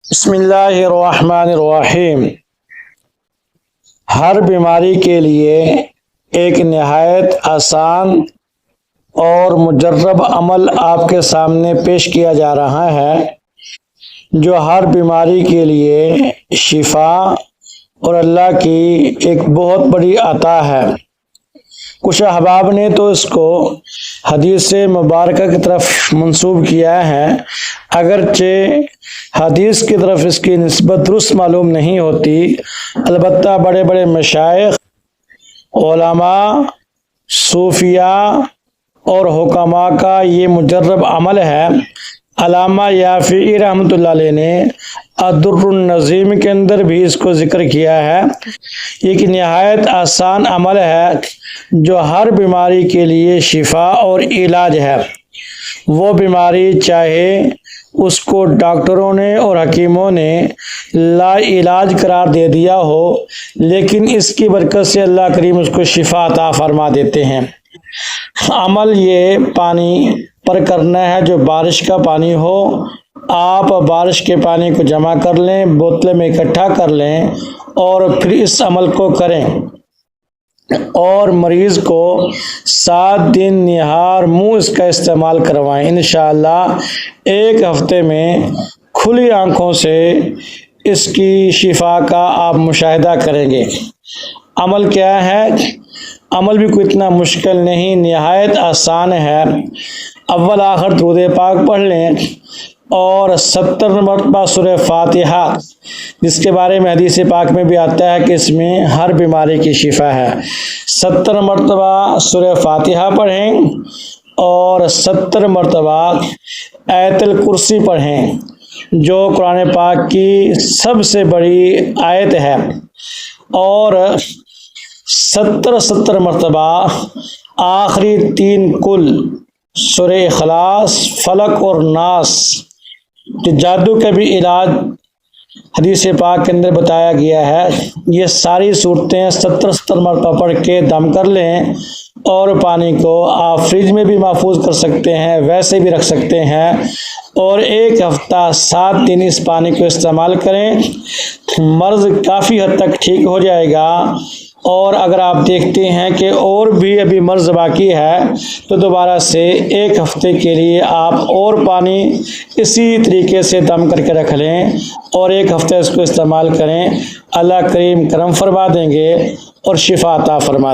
بسم اللہ الرحمن الرحیم۔ ہر بیماری کے لیے ایک نہایت آسان اور مجرب عمل آپ کے سامنے پیش کیا جا رہا ہے جو ہر بیماری کے لیے شفا اور اللہ کی ایک بہت بڑی عطا ہے۔ کچھ احباب نے تو اس کو حدیث مبارکہ کی طرف منسوب کیا ہے، اگرچہ حدیث کی طرف اس کی نسبت درست معلوم نہیں ہوتی، البتہ بڑے بڑے مشائخ، علماء، صوفیاء اور حکماء کا یہ مجرب عمل ہے۔ علامہ یافعی رحمۃ اللہ علیہ نے الدر النظیم کے اندر بھی اس کو ذکر کیا ہے۔ ایک نہایت آسان عمل ہے جو ہر بیماری کے لیے شفا اور علاج ہے۔ وہ بیماری چاہے اس کو ڈاکٹروں نے اور حکیموں نے لا علاج قرار دے دیا ہو، لیکن اس کی برکت سے اللہ کریم اس کو شفا عطا فرما دیتے ہیں۔ عمل یہ پانی پر کرنا ہے جو بارش کا پانی ہو۔ آپ بارش کے پانی کو جمع کر لیں، بوتل میں اکٹھا کر لیں اور پھر اس عمل کو کریں، اور مریض کو 7 دن نہار منہ اس کا استعمال کروائیں۔ انشاءاللہ 1 ہفتے میں کھلی آنکھوں سے اس کی شفا کا آپ مشاہدہ کریں گے۔ عمل کیا ہے؟ عمل بھی کوئی اتنا مشکل نہیں، نہایت آسان ہے۔ اول آخر درود پاک پڑھ لیں اور 70 مرتبہ سورہ فاتحہ، جس کے بارے میں حدیث پاک میں بھی آتا ہے کہ اس میں ہر بیماری کی شفا ہے، 70 مرتبہ سورہ فاتحہ پڑھیں اور 70 مرتبہ آیت الکرسی پڑھیں جو قرآن پاک کی سب سے بڑی آیت ہے، اور 70 مرتبہ آخری 3 کل سورہ اخلاص، فلق اور ناس، جو جادو کا بھی علاج حدیث پاک کے اندر بتایا گیا ہے، یہ ساری صورتیں 70 مرتبہ پڑھ کے دم کر لیں، اور پانی کو آپ فریج میں بھی محفوظ کر سکتے ہیں، ویسے بھی رکھ سکتے ہیں، اور 1 ہفتہ 7 دن اس پانی کو استعمال کریں۔ مرض کافی حد تک ٹھیک ہو جائے گا، اور اگر آپ دیکھتے ہیں کہ اور بھی ابھی مرض باقی ہے تو دوبارہ سے 1 ہفتے کے لیے آپ اور پانی اسی طریقے سے دم کر کے رکھ لیں اور 1 ہفتہ اس کو استعمال کریں۔ اللہ کریم کرم فرما دیں گے اور شفا عطا فرما دیں گے۔